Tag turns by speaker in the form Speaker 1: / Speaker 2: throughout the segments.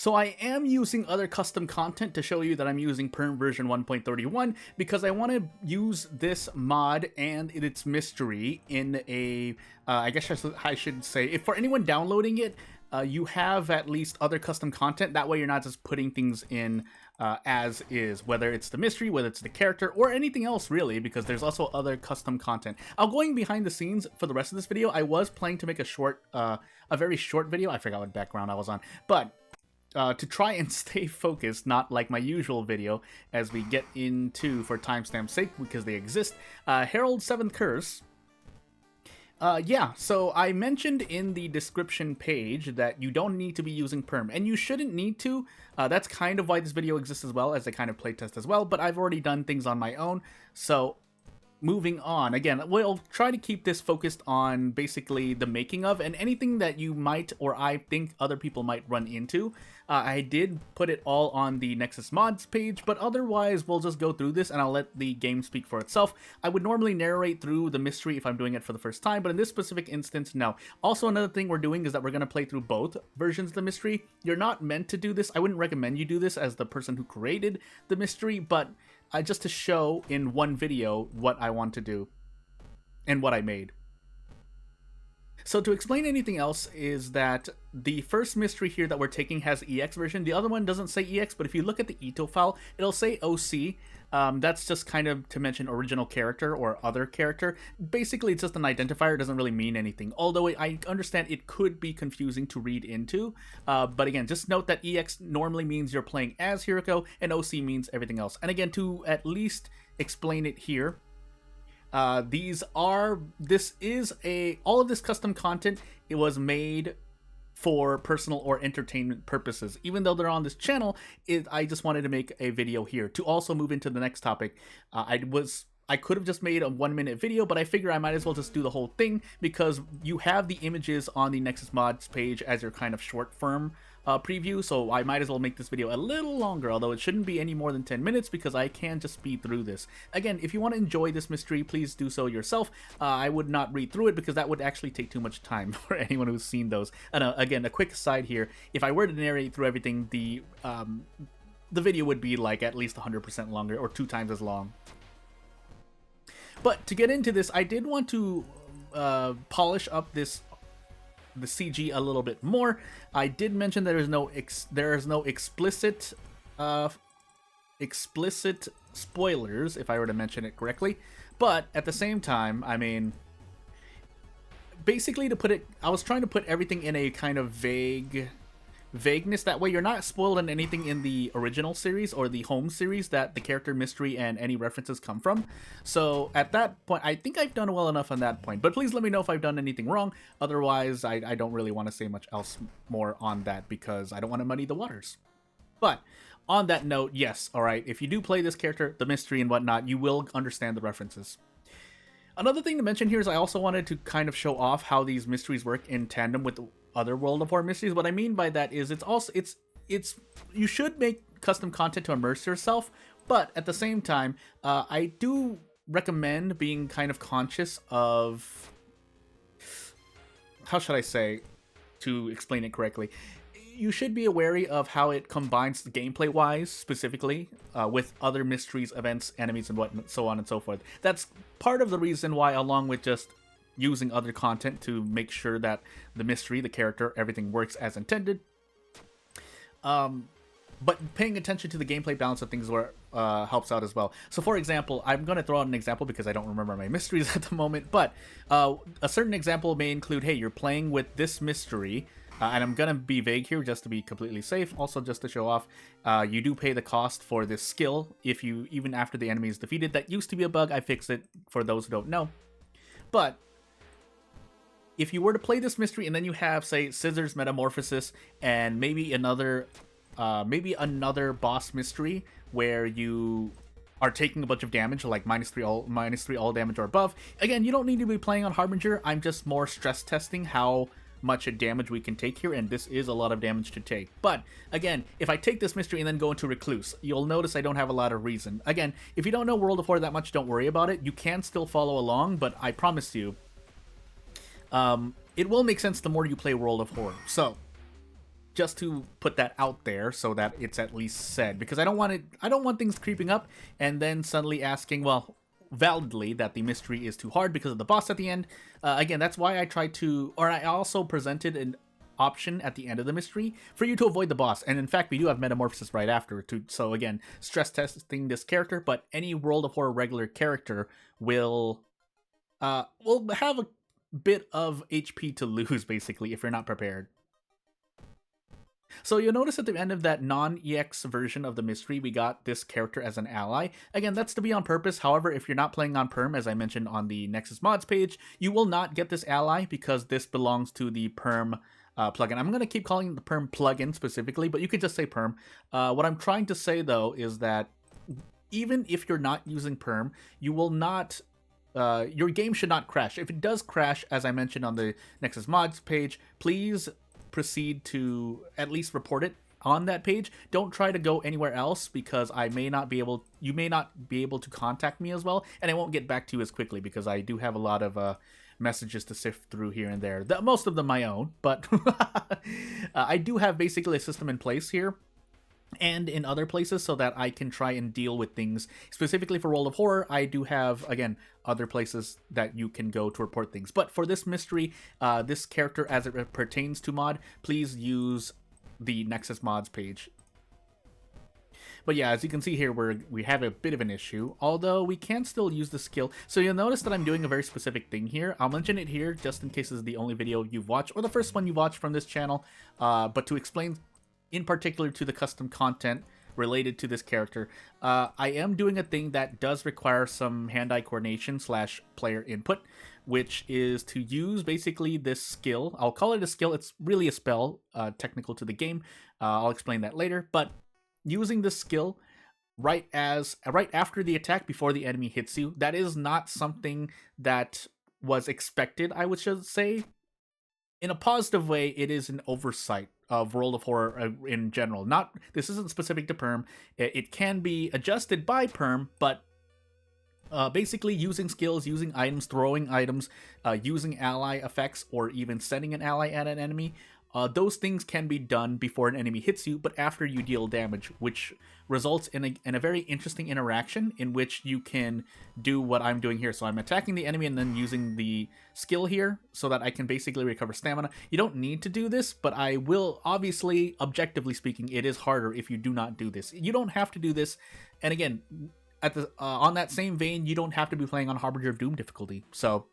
Speaker 1: So I am using other custom content to show you that I'm using PERM version 1.31 because I want to use this mod and its mystery in a, I guess I should say, if for anyone downloading it, you have at least other custom content. That way you're not just putting things in as is, whether it's the mystery, whether it's the character, or anything else really, because there's also other custom content. Going behind the scenes for the rest of this video, I was planning to make a short, a very short video. I forgot what background I was on, but to try and stay focused, not like my usual video, as we get into, for timestamp's sake, because they exist, Herald's 7th Curse. Yeah, so I mentioned in the description page that you don't need to be using PERM, and you shouldn't need to. That's kind of why this video exists as well, as a kind of playtest as well, but I've already done things on my own, so moving on. Again, we'll try to keep this focused on basically the making of and anything that you might, or I think other people might run into. I did put it all on the nexusmods page, but otherwise we'll just go through this and I'll let the game speak for itself. I would normally narrate through the mystery if I'm doing it for the first time, but in this specific instance, no. Also, another thing we're doing is that we're going to play through both versions of the mystery. You're not meant to do this. I wouldn't recommend you do this as the person who created the mystery, but just to show in one video what I want to do and what I made. So to explain anything else is that the first mystery here that we're taking has EX version. The other one doesn't say EX, but if you look at the ITO file, it'll say OC. That's just kind of to mention original character or other character. Basically, it's just an identifier. It doesn't really mean anything. Although I understand it could be confusing to read into. But again, just note that EX normally means you're playing as HIRUKO, and OC means everything else. And again, to at least explain it here, all of this custom content, it was made for personal or entertainment purposes. Even though they're on this channel, I just wanted to make a video here. To also move into the next topic, I could have just made a 1-minute video, but I figure I might as well just do the whole thing because you have the images on the Nexus Mods page as your kind of short form preview, so I might as well make this video a little longer, although it shouldn't be any more than 10 minutes because I can just speed through this. Again, if you want to enjoy this mystery, please do so yourself. I would not read through it because that would actually take too much time for anyone who's seen those. And again, a quick aside here, if I were to narrate through everything, the video would be like at least 100% longer or 2 times as long. But to get into this, I did want to polish up the CG a little bit more. I did mention there is no explicit spoilers, if I were to mention it correctly. But at the same time, I mean, basically I was trying to put everything in a kind of vagueness. That way you're not spoiled on anything in the original series or the home series that the character mystery and any references come from. So at that point, I think I've done well enough on that point, but please let me know if I've done anything wrong. Otherwise, I don't really want to say much else more on that because I don't want to muddy the waters. But on that note, yes, alright, if you do play this character, the mystery and whatnot, you will understand the references. Another thing to mention here is I also wanted to kind of show off how these mysteries work in tandem with other World of War mysteries. What I mean by that is you should make custom content to immerse yourself, but at the same time, I do recommend being kind of conscious of, how should I say, to explain it correctly, you should be wary of how it combines gameplay-wise, specifically, with other mysteries, events, enemies, and whatnot, so on and so forth. That's part of the reason why, along with just using other content to make sure that the mystery, the character, everything works as intended. But paying attention to the gameplay balance of things helps out as well. So for example, I'm going to throw out an example because I don't remember my mysteries at the moment, but a certain example may include, hey, you're playing with this mystery, and I'm going to be vague here just to be completely safe, also just to show off, you do pay the cost for this skill even after the enemy is defeated. That used to be a bug, I fixed it for those who don't know. But if you were to play this mystery and then you have, say, Scissors Metamorphosis and maybe another boss mystery where you are taking a bunch of damage, like -3 all damage or above. Again, you don't need to be playing on Harbinger. I'm just more stress testing how much damage we can take here, and this is a lot of damage to take. But again, if I take this mystery and then go into Recluse, you'll notice I don't have a lot of reason. Again, if you don't know World of War that much, don't worry about it. You can still follow along, but I promise you, it will make sense the more you play World of War. So, just to put that out there so that it's at least said, because I don't want things creeping up and then suddenly asking, well, validly, that the mystery is too hard because of the boss at the end. Again, that's why I tried to, or I also presented an option at the end of the mystery for you to avoid the boss. And in fact, we do have metamorphosis right after, so again, stress testing this character, but any World of Horror regular character will have a bit of HP to lose, basically, if you're not prepared. So you'll notice at the end of that non-EX version of the mystery, we got this character as an ally. Again, that's to be on purpose. However, if you're not playing on PERM, as I mentioned on the Nexus Mods page, you will not get this ally because this belongs to the PERM plugin. I'm going to keep calling it the PERM plugin specifically, but you could just say PERM. What I'm trying to say, though, is that even if you're not using PERM, you will not... your game should not crash. If it does crash, as I mentioned on the Nexus Mods page, please proceed to at least report it on that page. Don't try to go anywhere else because you may not be able to contact me as well, and I won't get back to you as quickly because I do have a lot of messages to sift through here and there. Most of them my own, but I do have basically a system in place here and in other places so that I can try and deal with things. Specifically for World of Horror, I do have, again, other places that you can go to report things. But for this mystery, this character as it pertains to mod, please use the Nexus Mods page. But yeah, as you can see here, we have a bit of an issue, although we can still use the skill. So you'll notice that I'm doing a very specific thing here. I'll mention it here just in case this is the only video you've watched, or the first one you watched from this channel, but to explain in particular to the custom content related to this character, I am doing a thing that does require some hand-eye coordination / player input, which is to use basically this skill. I'll call it a skill. It's really a spell, technical to the game. I'll explain that later. But using this skill right after the attack, before the enemy hits you, that is not something that was expected, I would say. In a positive way, it is an oversight of World of Horror in general. This isn't specific to PERM. It can be adjusted by PERM, but basically using skills, using items, throwing items, using ally effects, or even sending an ally at an enemy, those things can be done before an enemy hits you, but after you deal damage, which results in a very interesting interaction in which you can do what I'm doing here. So I'm attacking the enemy and then using the skill here so that I can basically recover stamina. You don't need to do this, but I will, obviously, objectively speaking, it is harder if you do not do this. You don't have to do this, and again, on that same vein, you don't have to be playing on Harbinger of Doom difficulty. So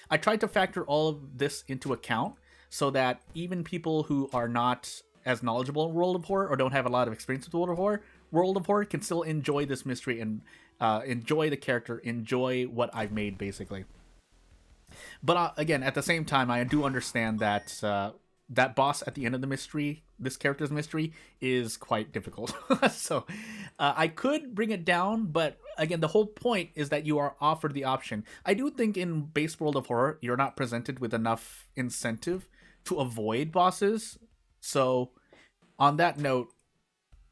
Speaker 1: I tried to factor all of this into account, so that even people who are not as knowledgeable in World of Horror or don't have a lot of experience with World of Horror can still enjoy this mystery and enjoy the character, enjoy what I've made, basically. But again, at the same time, I do understand that that boss at the end of the mystery, this character's mystery, is quite difficult. So I could bring it down, but again, the whole point is that you are offered the option. I do think in base World of Horror, you're not presented with enough incentive to avoid bosses. So on that note,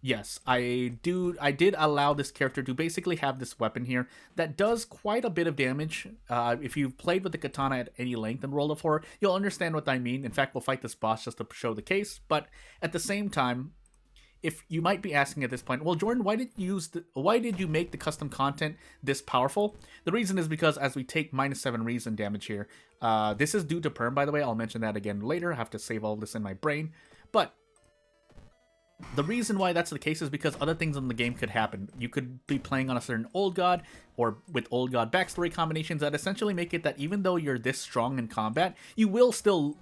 Speaker 1: yes, I did allow this character to basically have this weapon here that does quite a bit of damage. If you've played with the katana at any length in World of Horror, you'll understand what I mean. In fact, we'll fight this boss just to show the case. But at the same time, if you might be asking at this point, well, Jordan, why did you make the custom content this powerful? The reason is because as we take -7 reason damage here, this is due to PERM, by the way. I'll mention that again later. I have to save all this in my brain. But the reason why that's the case is because other things in the game could happen. You could be playing on a certain old god or with old god backstory combinations that essentially make it that even though you're this strong in combat, you will still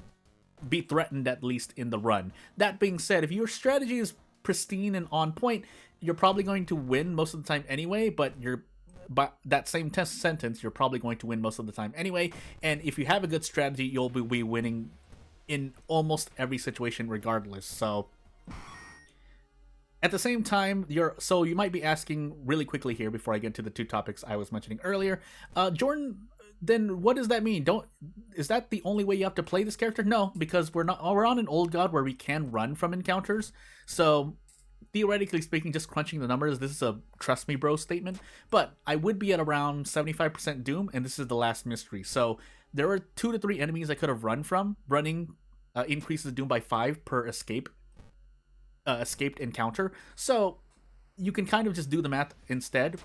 Speaker 1: be threatened, at least in the run. That being said, if your strategy is pristine and on point, you're probably going to win most of the time anyway, but that same sentence, you're probably going to win most of the time anyway, and if you have a good strategy, you'll be winning in almost every situation regardless. So at the same time, so you might be asking really quickly here before I get to the two topics I was mentioning earlier, Jordan, then what does that mean? Is that the only way you have to play this character? No, because we're on an old god where we can run from encounters. So theoretically speaking, just crunching the numbers, this is a trust me bro statement, but I would be at around 75% doom, and this is the last mystery. So there are 2 to 3 enemies I could have run from. Running increases doom by 5 per escape escaped encounter. So you can kind of just do the math instead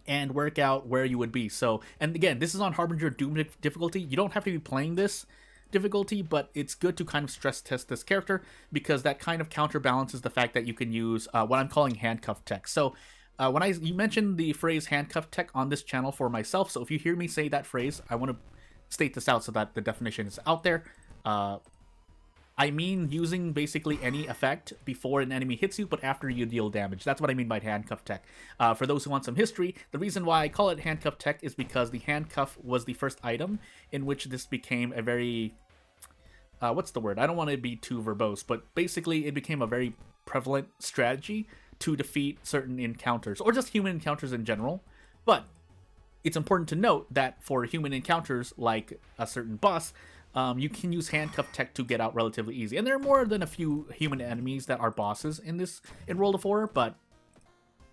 Speaker 1: and work out where you would be. So, and again, this is on Harbinger Doom difficulty. You don't have to be playing this difficulty, but it's good to kind of stress test this character because that kind of counterbalances the fact that you can use what I'm calling handcuff tech. So when you mentioned the phrase handcuff tech on this channel for myself, so if you hear me say that phrase, I want to state this out so that the definition is out there. I mean using basically any effect before an enemy hits you, but after you deal damage. That's what I mean by handcuff tech. For those who want some history, the reason why I call it handcuff tech is because the handcuff was the first item in which this became a very... what's the word? I don't want to be too verbose, but basically it became a very prevalent strategy to defeat certain encounters, or just human encounters in general. But it's important to note that for human encounters, like a certain boss, you can use handcuff tech to get out relatively easy. And there are more than a few human enemies that are bosses in World of Horror, but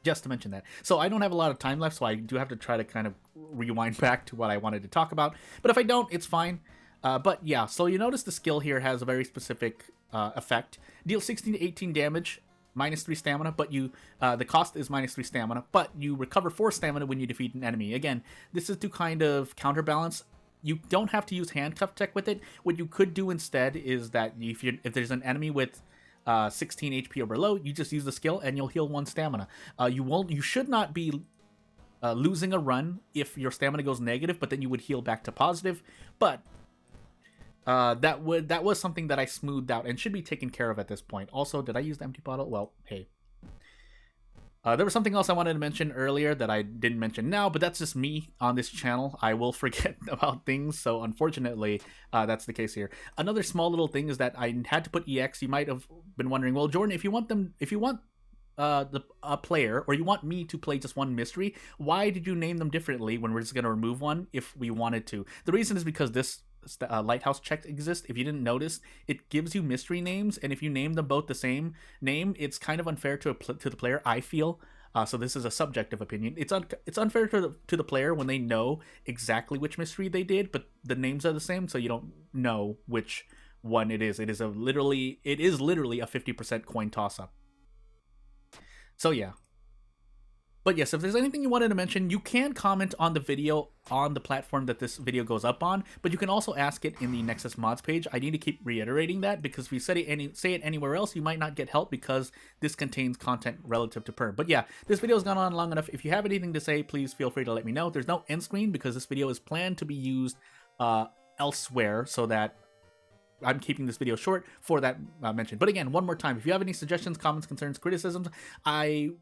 Speaker 1: just to mention that. So I don't have a lot of time left, so I do have to try to kind of rewind back to what I wanted to talk about. But if I don't, it's fine. But yeah, so you notice the skill here has a very specific effect. Deal 16 to 18 damage, -3 stamina, but the cost is -3 stamina, but you recover 4 stamina when you defeat an enemy. Again, this is to kind of counterbalance. You don't have to use handcuff tech with it. What you could do instead is that if there's an enemy with 16 HP or below, you just use the skill and you'll heal 1 stamina. You should not be losing a run if your stamina goes negative, but then you would heal back to positive. But that was something that I smoothed out and should be taken care of at this point. Also, did I use the empty bottle? Well, hey. There was something else I wanted to mention earlier that I didn't mention now, but that's just me on this channel. I will forget about things, so unfortunately, that's the case here. Another small little thing is that I had to put EX. You might have been wondering, well, Jordan, if you want a player, or you want me to play just one mystery, why did you name them differently when we're just going to remove one if we wanted to? The reason is because this lighthouse check exists. If you didn't notice, it gives you mystery names, and if you name them both the same name, it's kind of unfair to the player, I feel. So this is a subjective opinion. It's unfair to the player when they know exactly which mystery they did, but the names are the same, so you don't know which one it is. It is literally a 50% coin toss-up. So yeah. But yes, if there's anything you wanted to mention, you can comment on the video on the platform that this video goes up on, but you can also ask it in the Nexus Mods page. I need to keep reiterating that because if you say it anywhere else, you might not get help because this contains content relative to PERM. But yeah, this video has gone on long enough. If you have anything to say, please feel free to let me know. There's no end screen because this video is planned to be used elsewhere, so that I'm keeping this video short for that mention. But again, one more time, if you have any suggestions, comments, concerns, criticisms, I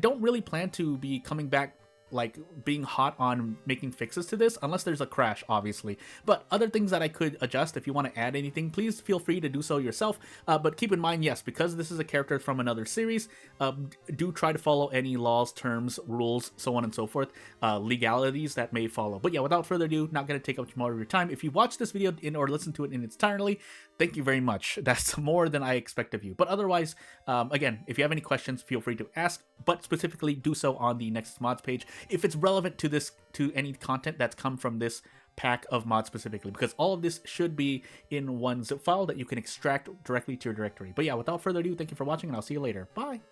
Speaker 1: don't really plan to be coming back like being hot on making fixes to this unless there's a crash, obviously. But other things that I could adjust, if you want to add anything, please feel free to do so yourself. But keep in mind, yes, because this is a character from another series, do try to follow any laws, terms, rules, so on and so forth, legalities that may follow. But yeah, without further ado, not going to take up much more of your time. If you watch this video or listen to it in its entirety, thank you very much. That's more than I expect of you. But otherwise, again, if you have any questions, feel free to ask, but specifically do so on the Nexus Mods page if it's relevant to any content that's come from this pack of mods specifically, because all of this should be in one zip file that you can extract directly to your directory. But yeah, without further ado, thank you for watching, and I'll see you later. Bye!